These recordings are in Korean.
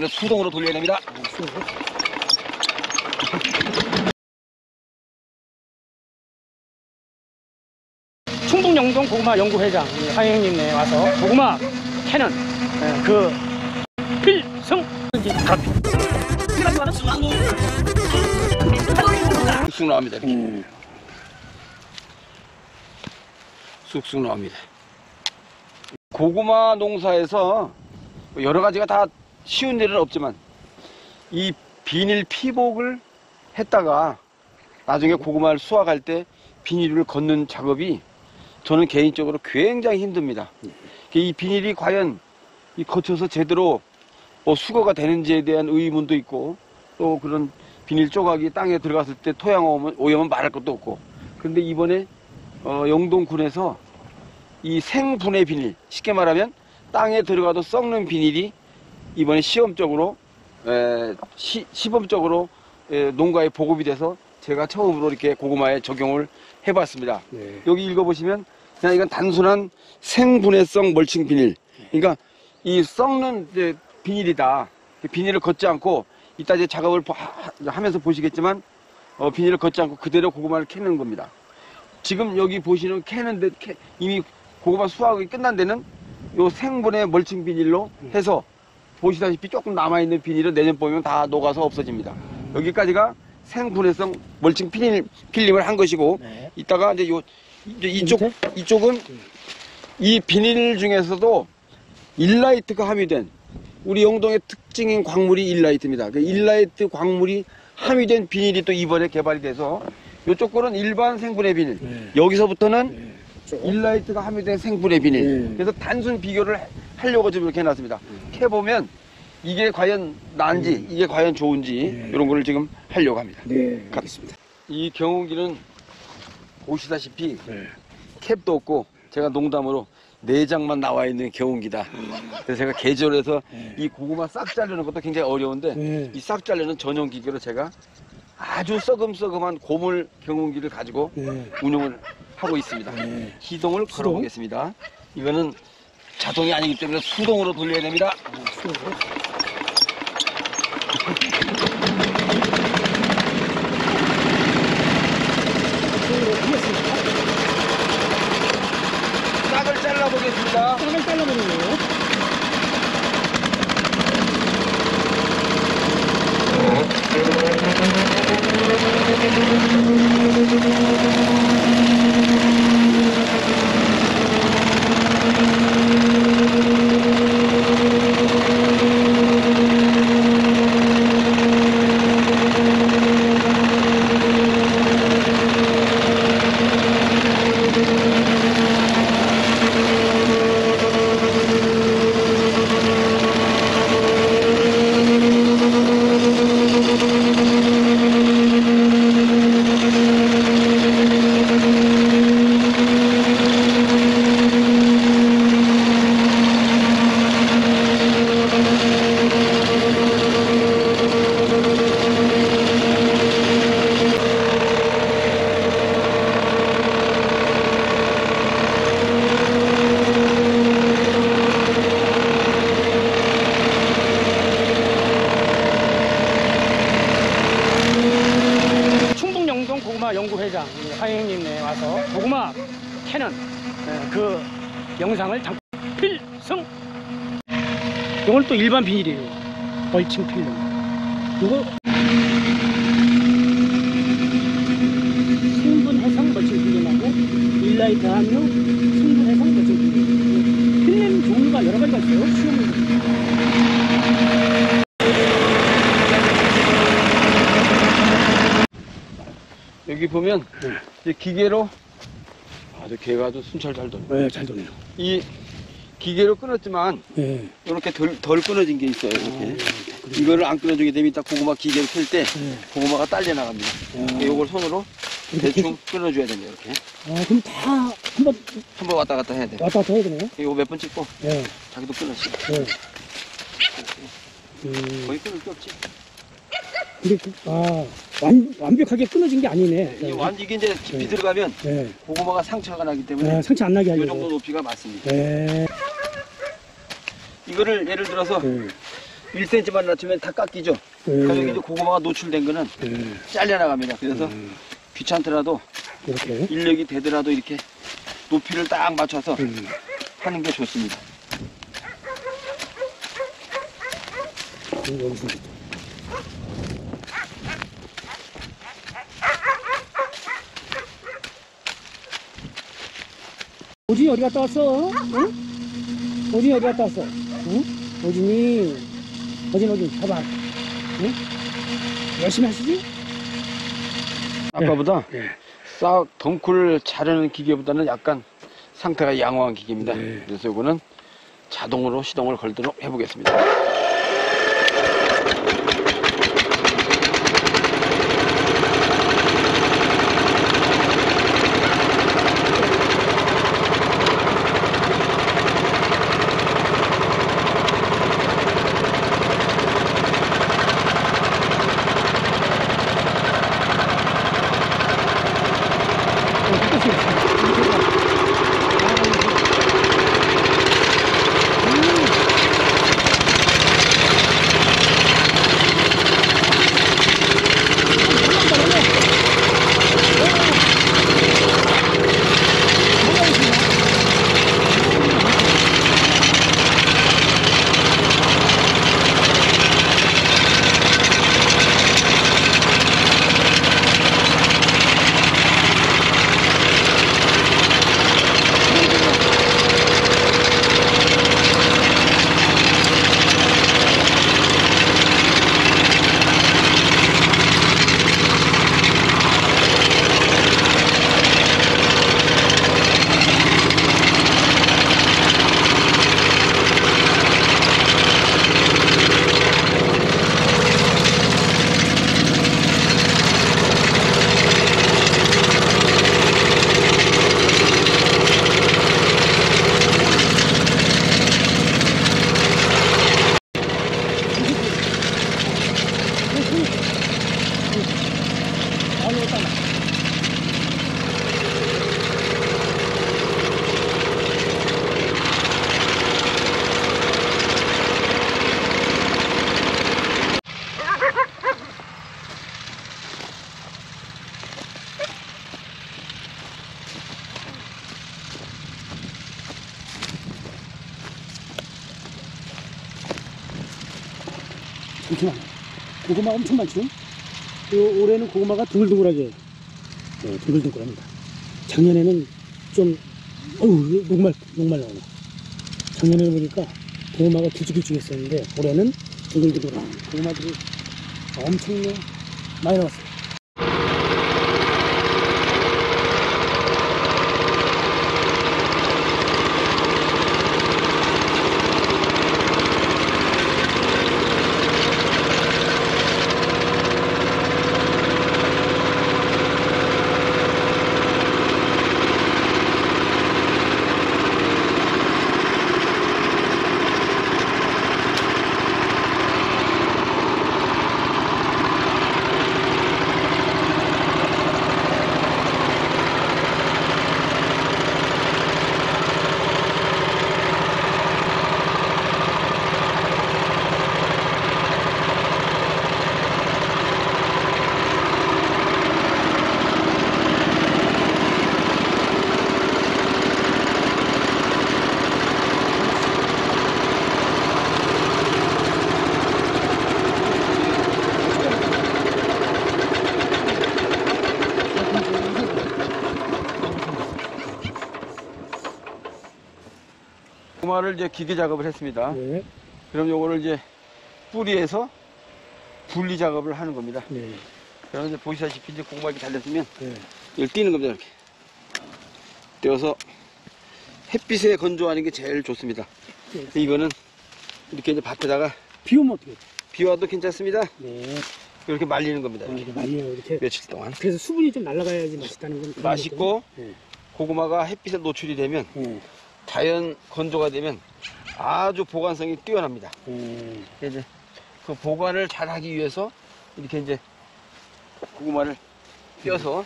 수동으로 돌려야 됩니다. 충북 영동 고구마 연구회장 황영님네 와서 고구마 캐는 그 필승 쑥쑥 나옵니다. 쑥쑥 나옵니다. 고구마 농사에서 여러 가지가 다 쉬운 일은 없지만 이 비닐 피복을 했다가 나중에 고구마를 수확할 때 비닐을 걷는 작업이 저는 개인적으로 굉장히 힘듭니다. 이 비닐이 과연 거쳐서 제대로 수거가 되는지에 대한 의문도 있고, 또 그런 비닐 조각이 땅에 들어갔을 때 토양 오염은 말할 것도 없고. 그런데 이번에 영동군에서 이 생분해 비닐, 쉽게 말하면 땅에 들어가도 썩는 비닐이 이번에 시범적으로 농가에 보급이 돼서 제가 처음으로 이렇게 고구마에 적용을 해봤습니다. 네. 여기 읽어보시면 그냥 이건 단순한 생분해성 멀칭 비닐. 그러니까 이 썩는 이제 비닐이다. 비닐을 걷지 않고 이따 이제 작업을 하면서 보시겠지만 비닐을 걷지 않고 그대로 고구마를 캐는 겁니다. 지금 여기 보시는 캐는데 이미 고구마 수확이 끝난 데는 요 생분해 멀칭 비닐로 해서 보시다시피 조금 남아있는 비닐은 내년 봄이면 다 녹아서 없어집니다. 여기까지가 생분해성 멀칭 필름을 한 것이고, 네. 이따가 이제 이쪽은 이 비닐 중에서도 일라이트가 함유된, 우리 영동의 특징인 광물이 일라이트입니다. 그 일라이트 광물이 함유된 비닐이 또 이번에 개발이 돼서 이쪽 거는 일반 생분해 비닐, 네. 여기서부터는 네. 일라이트가 함유된 생분해 비닐. 네. 그래서 단순 비교를 하려고 지금 이렇게 해놨습니다. 캐보면 이게 과연 난지, 이게 과연 좋은지, 네. 이런 거를 지금 하려고 합니다. 네, 알겠습니다. 이 경운기는 보시다시피 네. 캡도 없고, 제가 농담으로 내장만 나와 있는 경운기다. 그래서 제가 계절에서 네. 이 고구마 싹 자르는 것도 굉장히 어려운데, 네. 이 싹 자르는 전용 기계로 제가 아주 썩음썩음한 고물 경운기를 가지고 네. 운영을 하고 있습니다. 네. 시동을 걸어보겠습니다. 이거는 자동이 아니기 때문에 수동으로 돌려야 됩니다. 싹을 잘라보겠습니다. 싹을 잘라보는 거예요? 고구마 연구회장 황영님네 와서 고구마 캐는 그 영상을 잠깐 필승. 이건 또 일반 비닐이에요. 멀칭 필름. 이거 생분해성 멀칭 필름하고 일라이트 함유 생분해성 멀칭 필름. 필름 종류가 여러 가지가 있어요. 여기 보면 이제 기계로 아주 개가 아주 순찰 잘 돌네요. 네, 잘 돌네요. 이 기계로 끊었지만 네. 이렇게 덜 끊어진 게 있어요. 이렇게 이거를 안 끊어주게 되면 이따 고구마 기계를 켤 때 고구마가 딸려 나갑니다. 이걸 손으로 대충 끊어줘야 됩니다. 이렇게. 그럼 다 한번 왔다 갔다 해야 돼. 왔다 갔다 해야 되네요. 이거 몇 번 찍고 자기도 끊어지. 거의 끊을 게 없지. 근데 완벽하게 끊어진 게 아니네. 이게 이제 깊이 들어가면 고구마가 상처가 나기 때문에 상처 안 나게 하려고. 이 정도 높이가 맞습니다. 이거를 예를 들어서 1cm만 낮추면 다 깎이죠. 그래서 여기 이제 고구마가 노출된 거는 잘려나갑니다. 그래서 귀찮더라도 이렇게 인력이 되더라도 이렇게 높이를 딱 맞춰서 하는 게 좋습니다. 여기서 오진이 어디 갔다 왔어? 응? 오진이 어디 갔다 왔어? 응? 오진 봐봐. 응? 열심히 하시지? 아까보다 네. 싹 덩쿨 자르는 기계보다는 약간 상태가 양호한 기계입니다. 네. 그래서 이거는 자동으로 시동을 걸도록 해보겠습니다. 잠시만. 고구마 엄청 많죠? 올해는 고구마가 둥글둥글하게, 네, 둥글둥글합니다. 작년에는 좀, 녹말 나오네. 작년에 보니까 고구마가 길쭉길쭉했었는데, 올해는 둥글둥글한 고구마들이 엄청 많이 나왔어요. 고구마를 이제 기계 작업을 했습니다. 네. 그럼 요거를 이제 뿌리에서 분리 작업을 하는 겁니다. 네. 그럼 이제 보시다시피 이제 고구마 이렇게 달렸으면 네. 이걸 띄는 겁니다. 이렇게 띄어서 햇빛에 건조하는 게 제일 좋습니다. 네. 이거는 이렇게 이제 밭에다가 비 오면 어떻게? 비 와도 괜찮습니다. 네. 이렇게 말리는 겁니다. 이렇게. 이렇게 말려요, 이렇게. 며칠 동안 그래서 수분이 좀 날아가야지 맛있다는 건. 맛있고 네. 고구마가 햇빛에 노출이 되면 네. 자연 건조가 되면 아주 보관성이 뛰어납니다. 이제 그 보관을 잘 하기 위해서 이렇게 이제 고구마를 띄어서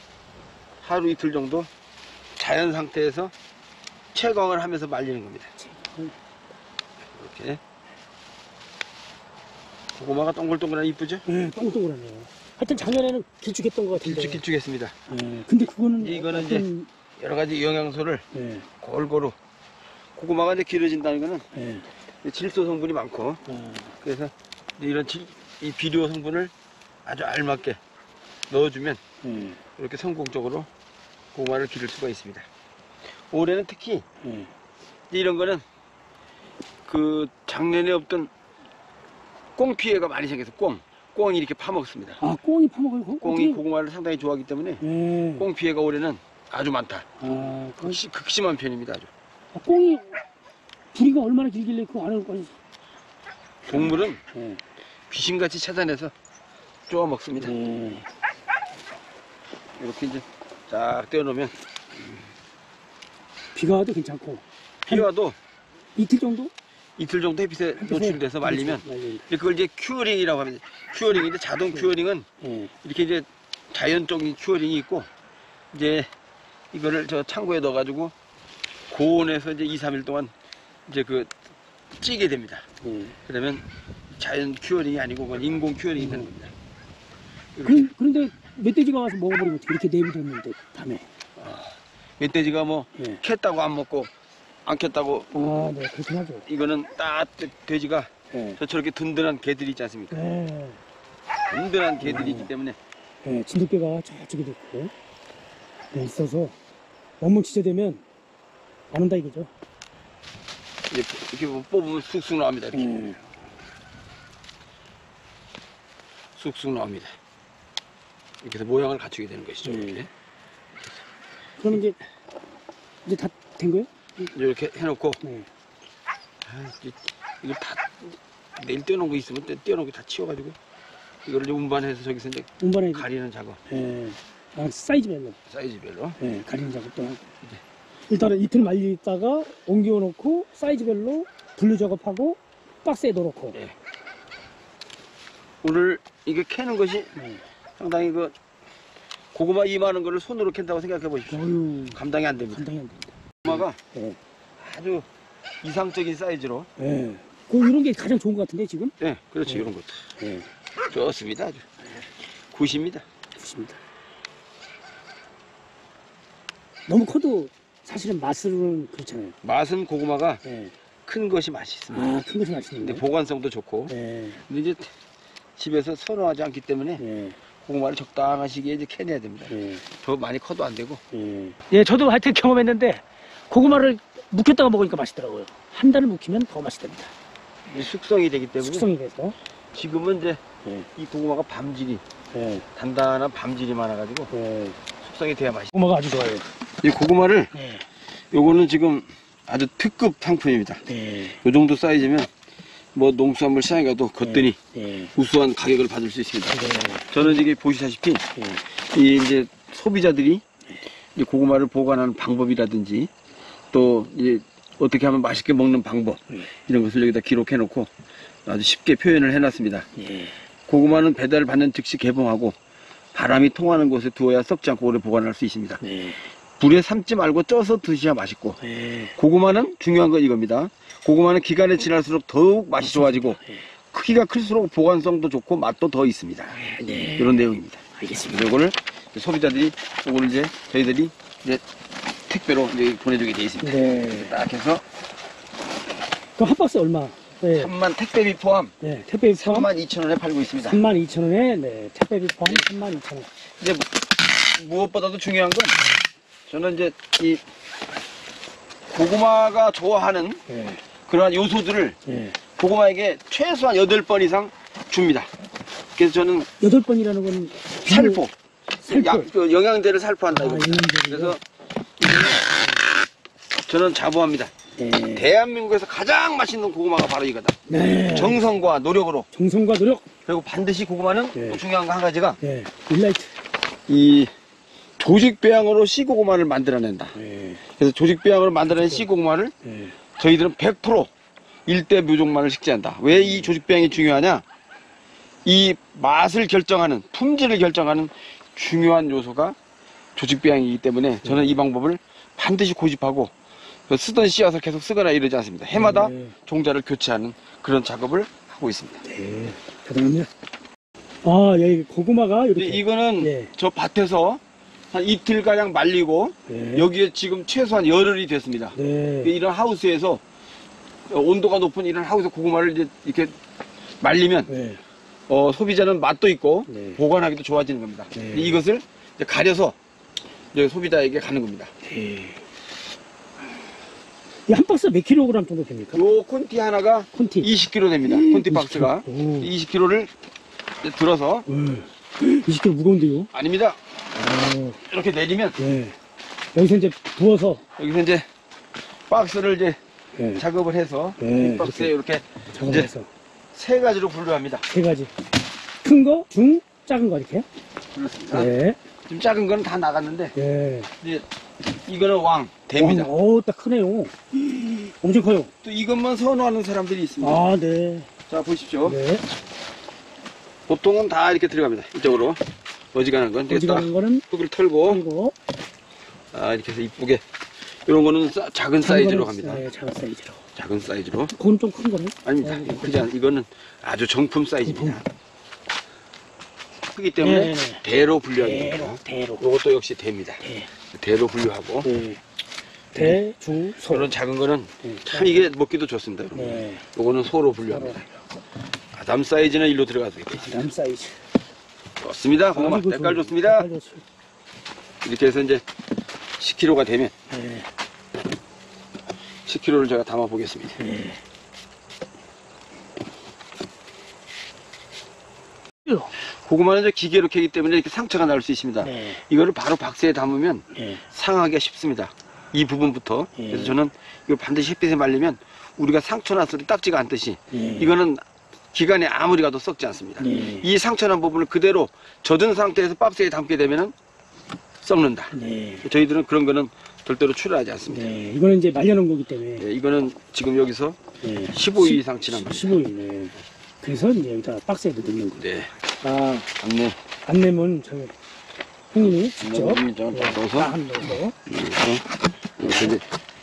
하루 이틀 정도 자연 상태에서 채광을 하면서 말리는 겁니다. 이렇게. 고구마가 동글동글하니 이쁘죠? 네, 동글동글하네요. 하여튼 작년에는 길쭉했던 것 같은데. 길쭉했습니다. 근데 그거는 이거는 어떤... 이제 여러 가지 영양소를 네. 골고루 고구마가 이제 길어진다는 거는 네. 질소 성분이 많고 그래서 이런 이 비료 성분을 아주 알맞게 넣어주면 이렇게 성공적으로 고구마를 기를 수가 있습니다. 올해는 특히 이런 거는 그 작년에 없던 꽁 피해가 많이 생겨서 꽁이 이렇게 파먹습니다. 아, 꽁이 파먹어요? 꽁이 고구마를 상당히 좋아하기 때문에 꽁 피해가 올해는 아주 많다. 극심한 편입니다. 아주. 꽁이 부리가 얼마나 길길래 그 안을 꺼내서 동물은 귀신같이 찾아내서 쪼아 먹습니다. 이렇게 이제 쫙 떼어놓으면 비가 와도 괜찮고 비 와도 이틀 정도? 이틀 정도 햇빛에 노출돼서 말리면 그걸 이제 큐어링이라고 합니다. 큐어링인데 자동 큐어링은 이렇게 이제 자연적인 큐어링이 있고 이제 이거를 저 창고에 넣어가지고 고온에서 이제 2, 3일 동안 이제 그 찌게 됩니다. 그러면 자연 큐어링이 아니고 그건 인공 큐어링이 되는 겁니다. 그런데 멧돼지가 와서 먹어버리면 어떻게 이렇게 내비뒀는데 밤에? 멧돼지가 뭐 캤다고 안 먹고 안 캤다고 네, 그렇긴 하죠. 이거는 딱 돼지가 저렇게 든든한 개들이 있지 않습니까? 든든한 개들이 있기 때문에 진돗개가 저쪽에도 있고 있어서 너무 지저되면 안 온다 이거죠. 이렇게 뽑으면 쑥쑥 나옵니다. 이렇게 쑥쑥 나옵니다. 이렇게 해서 모양을 갖추게 되는 것이죠. 이렇게. 그럼 이제 다 된 거예요? 이렇게 해놓고 이거 다 내일 떼어놓은 거 있으면 떼어놓은 거 다 치워가지고 이거를 이제 운반해서 저기서 이제 가리는 작업. 사이즈별로. 사이즈별로. 가리는 작업도 하고. 일단은 이틀 말리다가 옮겨놓고 사이즈별로 분류 작업하고 박스에 넣어놓고. 오늘 이게 캐는 것이 상당히 그 고구마 이만한 거를 손으로 캔다고 생각해 보십시오. 감당이 안 됩니다. 감당이 안 됩니다. 고구마가 아주 이상적인 사이즈로. 이런 게 가장 좋은 것 같은데 지금? 네, 그렇지. 이런 것도. 좋습니다. 아주. 굿입니다. 굿입니다. 너무 커도 사실은 맛은 그렇잖아요. 맛은 고구마가 큰 것이 맛있습니다. 큰 것이 맛있는데. 근데 보관성도 좋고. 근데 이제 집에서 선호하지 않기 때문에 고구마를 적당한 시기에 이제 캐내야 됩니다. 더 많이 커도 안 되고. 저도 하여튼 경험했는데 고구마를 묵혔다가 먹으니까 맛있더라고요. 한 달을 묵히면 더 맛있답니다. 숙성이 되기 때문에. 숙성이 돼서. 지금은 이제 이 고구마가 밤질이 단단한 밤질이 많아가지고 숙성이 돼야 맛있어요. 고구마가 아주 좋아요. 이 고구마를 요거는 지금 아주 특급 상품입니다. 요 정도 사이즈면 뭐 농수산물 시장에 가도 거뜬히 우수한 가격을 받을 수 있습니다. 저는 이게 보시다시피 이 이제 소비자들이 이제 고구마를 보관하는 방법이라든지 또 이제 어떻게 하면 맛있게 먹는 방법 이런 것을 여기다 기록해 놓고 아주 쉽게 표현을 해 놨습니다. 고구마는 배달을 받는 즉시 개봉하고 바람이 통하는 곳에 두어야 썩지 않고 오래 보관할 수 있습니다. 불에 삶지 말고 쪄서 드셔야 맛있고 고구마는 중요한 건 이겁니다. 고구마는 기간이 지날수록 더욱 맛이 좋아지고 크기가 클수록 보관성도 좋고 맛도 더 있습니다. 이런 내용입니다. 알겠습니다. 이거를 소비자들이 이거를 이제 저희들이 이제 택배로 이제 보내주게 되어 있습니다. 딱 해서 그럼 한 박스 얼마? 3만 택배비 포함. 택배비 포함 32,000원에 팔고 있습니다. 32,000원에 택배비 포함 32,000원. 이제 무엇보다도 중요한 건 저는 이제 이 고구마가 좋아하는 그러한 요소들을 고구마에게 최소한 8번 이상 줍니다. 그래서 저는 8번이라는 건 살포. 영양제를 살포한다. 그래서 저는 자부합니다. 대한민국에서 가장 맛있는 고구마가 바로 이거다. 정성과 노력으로. 정성과 노력. 그리고 반드시 고구마는 또 중요한 거 한 가지가 일라이트. 이 조직배양으로 씨고구마를 만들어낸다. 그래서 조직배양으로 만들어낸 씨고구마를 저희들은 100% 일대 묘종만을 식재한다. 왜 이 조직배양이 중요하냐? 이 맛을 결정하는, 품질을 결정하는 중요한 요소가 조직배양이기 때문에 저는 이 방법을 반드시 고집하고 쓰던 씨앗을 계속 쓰거나 이러지 않습니다. 해마다 종자를 교체하는 그런 작업을 하고 있습니다. 대단합니다. 아, 여기 고구마가 이렇게. 이거는 예. 저 밭에서 한 이틀가량 말리고 네. 여기에 지금 최소한 열흘이 됐습니다. 네. 이런 하우스에서 온도가 높은 이런 하우스 고구마를 이제 이렇게 말리면 네. 소비자는 맛도 있고 네. 보관하기도 좋아지는 겁니다. 네. 이것을 이제 가려서 이제 소비자에게 가는 겁니다. 네. 이 한 박스 몇 킬로그램 정도 됩니까? 요 콘티 하나가 콘티. 20kg 됩니다. 콘티 박스가 20kg. 20kg를 들어서 20kg 무거운데요? 아닙니다. 오. 이렇게 내리면 네. 여기서 이제 부어서. 여기서 이제 박스를 이제 네. 작업을 해서 네, 이 박스에 이렇게 작업을 해서. 세 가지로 분류합니다. 세 가지. 큰 거, 중, 작은 거 이렇게요? 그렇습니다. 네. 지금 작은 거는 다 나갔는데 네. 이제 이거는 왕 대입니다. 오, 딱 크네요. 엄청 커요. 또 이것만 선호하는 사람들이 있습니다. 아, 네. 자 보십시오. 네. 보통은 다 이렇게 들어갑니다. 이쪽으로 어지간한 건 어지간한 거는 흙을 털고 이거. 이렇게 해서 이쁘게 이런 거는 작은 사이즈로 갑니다. 네, 작은 사이즈로. 작은 사이즈로 그건 좀 큰 거네. 아닙니다. 그지 않 이거는 아주 정품 사이즈입니다. 크기 때문에 네, 네. 대로 분류하게 됩니다. 대로. 이것도 역시 대입니다. 대. 대로 분류하고 네. 대, 중, 소. 이런 작은 거는 네. 참 이게 먹기도 좋습니다. 이런 거. 네. 요거는 소로 분류합니다. 아담 사이즈는 일로 들어가게 되어 있습니다. 남 사이즈. 좋습니다. 고구마 아이고, 색깔 좋습니다. 색깔 좋습니다. 이렇게 해서 이제 10kg가 되면 네. 10kg를 제가 담아 보겠습니다. 네. 고구마는 이제 기계로 캐기 때문에 이렇게 상처가 날 수 있습니다. 네. 이거를 바로 박스에 담으면 네. 상하기가 쉽습니다. 이 부분부터. 예. 그래서 저는 이걸 반드시 햇빛에 말리면 우리가 상처 났을 때 딱지가 않듯이 네. 이거는 기간이 아무리 가도 썩지 않습니다. 네. 이 상처난 부분을 그대로 젖은 상태에서 박스에 담게 되면은 썩는다. 네. 저희들은 그런 거는 절대로 출하하지 않습니다. 네. 이거는 이제 말려놓은 거기 때문에. 예, 이거는 지금 여기서 네. 15일 이상 지난 겁니다. 15일. 그래서 이제 여기다 박스에 넣는 거. 네. 아, 안내. 안내면 저 형님이 직접 안내문을 넣어서 한 넣어서. 이렇게 이제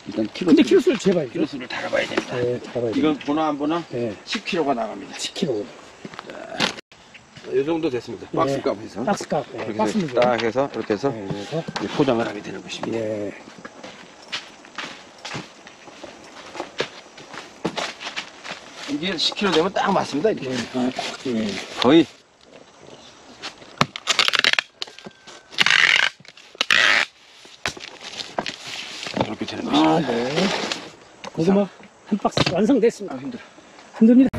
일단 근데 키로수를 재봐야죠. 키로수를 달아봐야 됩니다. 네, 잡아야 돼. 이건 보나 안 보나 네, 10kg가 나갑니다. 10kg. 이 정도 됐습니다. 네. 박스 값에서. 박스 값. 네, 이렇게 박스 해서 무게. 딱 해서 이렇게 해서 네, 그래서 이제 포장을 하게 되는 것입니다. 네. 이게 10kg 되면 딱 맞습니다. 이렇게. 네. 아, 딱, 네. 거의. 이렇게 되는 것입니다. 아, 네. 고구마 한 박스 완성됐습니다. 힘들어. 힘듭니다.